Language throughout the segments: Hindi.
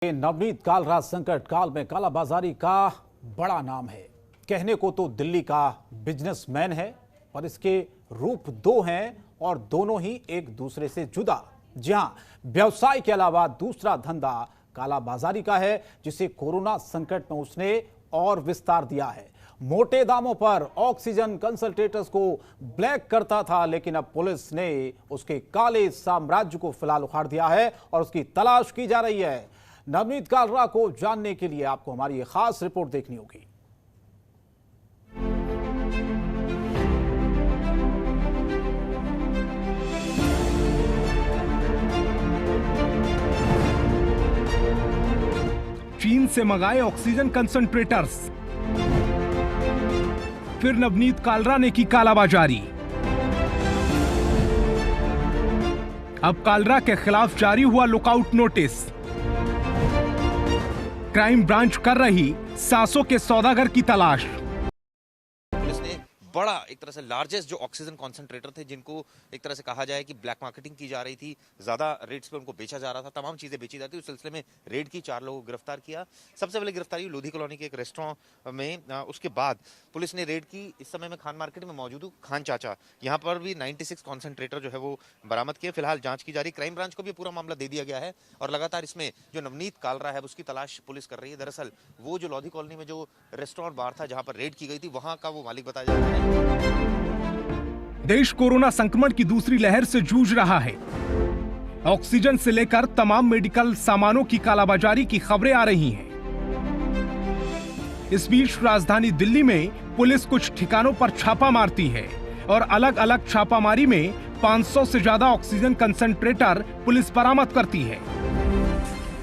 नवनीत कालरा संकट काल में कालाबाजारी का बड़ा नाम है। कहने को तो दिल्ली का बिजनेसमैन है, पर इसके रूप दो हैं और दोनों ही एक दूसरे से जुदा। जी हां, व्यवसाय के अलावा दूसरा धंधा कालाबाजारी का है, जिसे कोरोना संकट में उसने और विस्तार दिया है। मोटे दामों पर ऑक्सीजन कंसंट्रेटर्स को ब्लैक करता था, लेकिन अब पुलिस ने उसके काले साम्राज्य को फिलहाल उखाड़ दिया है और उसकी तलाश की जा रही है। नवनीत कालरा को जानने के लिए आपको हमारी ये खास रिपोर्ट देखनी होगी। चीन से मंगाए ऑक्सीजन कंसंट्रेटर्स, फिर नवनीत कालरा ने की कालाबाजारी। अब कालरा के खिलाफ जारी हुआ लुकआउट नोटिस। क्राइम ब्रांच कर रही सांसों के सौदागर की तलाश। पुलिस ने बड़ा एक तरह से लार्जेस्ट जो ऑक्सीजन कॉन्सेंट्रेटर थे, जिनको एक तरह से कहा जाए कि ब्लैक मार्केटिंग की जा रही थी, ज्यादा रेट्स पे उनको बेचा जा रहा था, तमाम चीजें बेची जाती, उस सिलसिले में रेड की, 4 लोगों को गिरफ्तार किया। सबसे पहले गिरफ्तारी लोधी कॉलोनी के एक रेस्टोरेंट में, उसके बाद पुलिस ने रेड की। इस समय में खान मार्केट में मौजूद खान चाचा, यहाँ पर भी 96 कॉन्सेंट्रेटर जो है वो बरामद किए। फिलहाल जांच की जा रही। क्राइम ब्रांच को भी पूरा मामला दे दिया गया है और लगातार इसमें जो नवनीत कालरा है उसकी तलाश पुलिस कर रही है। दरअसल वो जो लोधी कॉलोनी में जो रेस्टोरेंट बार था जहां पर रेड की गई थी, वहां का वो मालिक बताया जा रहा है। देश कोरोना संक्रमण की दूसरी लहर से जूझ रहा है। ऑक्सीजन से लेकर तमाम मेडिकल सामानों की कालाबाजारी की खबरें आ रही हैं। इस बीच राजधानी दिल्ली में पुलिस कुछ ठिकानों पर छापा मारती है और अलग अलग छापामारी में 500 से ज्यादा ऑक्सीजन कंसंट्रेटर पुलिस बरामद करती है।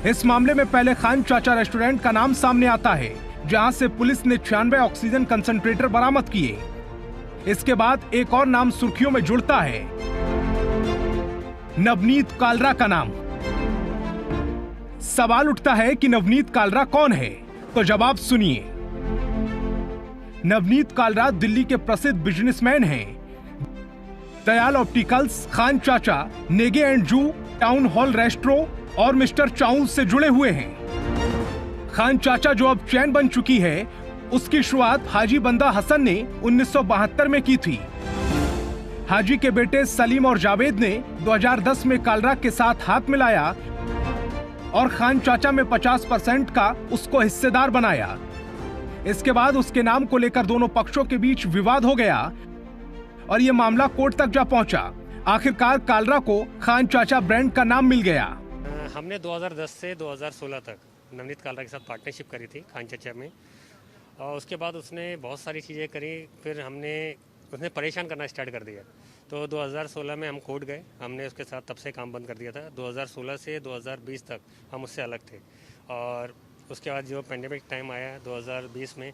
इस मामले में पहले खान चाचा रेस्टोरेंट का नाम सामने आता है, जहां से पुलिस ने 96 ऑक्सीजन कंसंट्रेटर बरामद किए। इसके बाद एक और नाम सुर्खियों में जुड़ता है, नवनीत कालरा का नाम। सवाल उठता है कि नवनीत कालरा कौन है, तो जवाब सुनिए। नवनीत कालरा दिल्ली के प्रसिद्ध बिजनेसमैन हैं। दयाल ऑप्टिकल्स, खान चाचा, नेगे एंड जू, टाउन हॉल रेस्ट्रो और मिस्टर चाऊ से जुड़े हुए हैं। खान चाचा जो अब चैन बन चुकी है, उसकी शुरुआत हाजी बंदा हसन ने 1972 में की थी। हाजी के बेटे सलीम और जावेद ने 2010 में कालरा के साथ हाथ मिलाया और खान चाचा में 50% का उसको हिस्सेदार बनाया। इसके बाद उसके नाम को लेकर दोनों पक्षों के बीच विवाद हो गया और यह मामला कोर्ट तक जा पहुंचा। आखिरकार कालरा को खान चाचा ब्रांड का नाम मिल गया। हमने 2010 से 2016 तक नवनीत कालरा के साथ पार्टनरशिप करी थी खान चाचा में, और उसके बाद उसने बहुत सारी चीज़ें करी। फिर उसने परेशान करना स्टार्ट कर दिया, तो 2016 में हम कोर्ट गए। हमने उसके साथ तब से काम बंद कर दिया था। 2016 से 2020 तक हम उससे अलग थे, और उसके बाद जो पेंडेमिक टाइम आया 2020 में,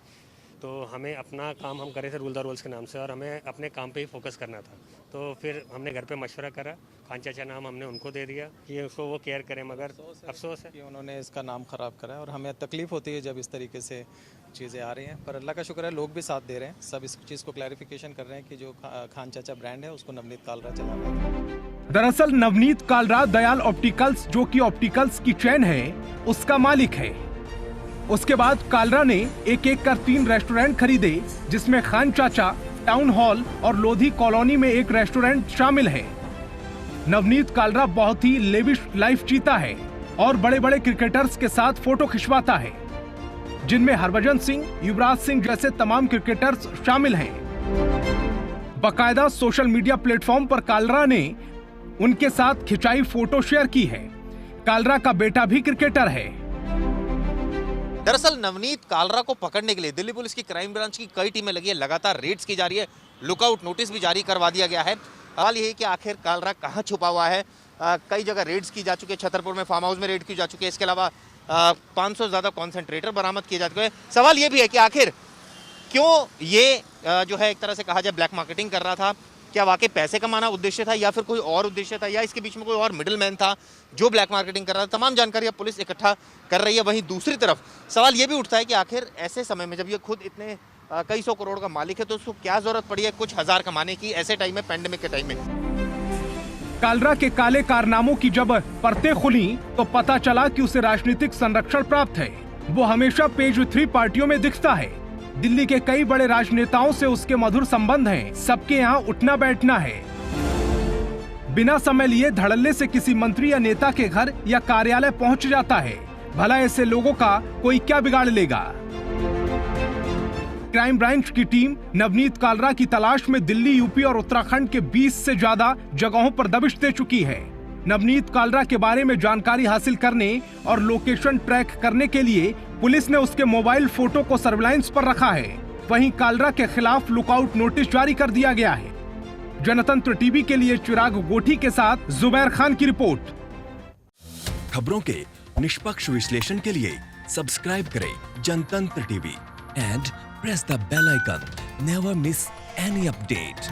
तो हमें अपना काम हम करे थे रूल द रूल्स के नाम से, और हमें अपने काम पे ही फोकस करना था। तो फिर हमने घर पे मशवरा करा, खान चाचा नाम हमने उनको दे दिया कि उसको वो केयर करें, मगर अफसोस है कि उन्होंने इसका नाम ख़राब करा, और हमें तकलीफ होती है जब इस तरीके से चीज़ें आ रही हैं। पर अल्लाह का शुक्र है, लोग भी साथ दे रहे हैं, सब इस चीज़ को क्लैरिफिकेशन कर रहे हैं कि जो खान चाचा ब्रांड है उसको नवनीत कालरा चला रहा है। दरअसल नवनीत कालरा दयाल ऑप्टिकल्स, जो कि ऑप्टिकल्स की चेन है, उसका मालिक है। उसके बाद कालरा ने एक एक कर 3 रेस्टोरेंट खरीदे, जिसमें खान चाचा, टाउन हॉल और लोधी कॉलोनी में एक रेस्टोरेंट शामिल है। नवनीत कालरा बहुत ही लेविश लाइफ जीता है और बड़े बड़े क्रिकेटर्स के साथ फोटो खिंचवाता है, जिनमें हरभजन सिंह, युवराज सिंह जैसे तमाम क्रिकेटर्स शामिल हैं। बाकायदा सोशल मीडिया प्लेटफॉर्म पर कालरा ने उनके साथ खिंचाई फोटो शेयर की है। कालरा का बेटा भी क्रिकेटर है। दरअसल नवनीत कालरा को पकड़ने के लिए दिल्ली पुलिस की क्राइम ब्रांच की कई टीमें लगी है, लगातार रेड्स की जा रही है, लुकआउट नोटिस भी जारी करवा दिया गया है। सवाल यही है कि आखिर कालरा कहाँ छुपा हुआ है। कई जगह रेड्स की जा चुकी है, छतरपुर में फार्म हाउस में रेड की जा चुकी है। इसके अलावा 500 से ज़्यादा कॉन्सेंट्रेटर बरामद किए जा चुके हैं। सवाल ये भी है कि आखिर क्यों ये जो है एक तरह से कहा जाए ब्लैक मार्केटिंग कर रहा था। क्या वाकई पैसे कमाना उद्देश्य था, या फिर कोई और उद्देश्य था, या इसके बीच में कोई और मिडिल मैन था जो ब्लैक मार्केटिंग कर रहा था। तमाम जानकारी अब पुलिस इकट्ठा कर रही है। वहीं दूसरी तरफ सवाल ये भी उठता है कि आखिर ऐसे समय में जब ये खुद इतने कई सौ करोड़ का मालिक है, तो उसको क्या जरूरत पड़ी है कुछ हजार कमाने की ऐसे टाइम में, पेंडेमिक के टाइम में। कालरा के काले कारनामों की जब परतें खुली तो पता चला कि उसे राजनीतिक संरक्षण प्राप्त है। वो हमेशा पेज 3 पार्टियों में दिखता है। दिल्ली के कई बड़े राजनेताओं से उसके मधुर संबंध हैं। सबके यहाँ उठना बैठना है। बिना समय लिए धड़ल्ले से किसी मंत्री या नेता के घर या कार्यालय पहुँच जाता है। भला ऐसे लोगों का कोई क्या बिगाड़ लेगा। क्राइम ब्रांच की टीम नवनीत कालरा की तलाश में दिल्ली, यूपी और उत्तराखंड के 20 से ज्यादा जगहों पर दबिश दे चुकी है। नवनीत कालरा के बारे में जानकारी हासिल करने और लोकेशन ट्रैक करने के लिए पुलिस ने उसके मोबाइल फोटो को सर्विलांस पर रखा है। वहीं कालरा के खिलाफ लुकआउट नोटिस जारी कर दिया गया है। जनतंत्र टीवी के लिए चिराग गोठी के साथ जुबैर खान की रिपोर्ट। खबरों के निष्पक्ष विश्लेषण के लिए सब्सक्राइब करें जनतंत्र TV and press the bell icon. Never miss any update.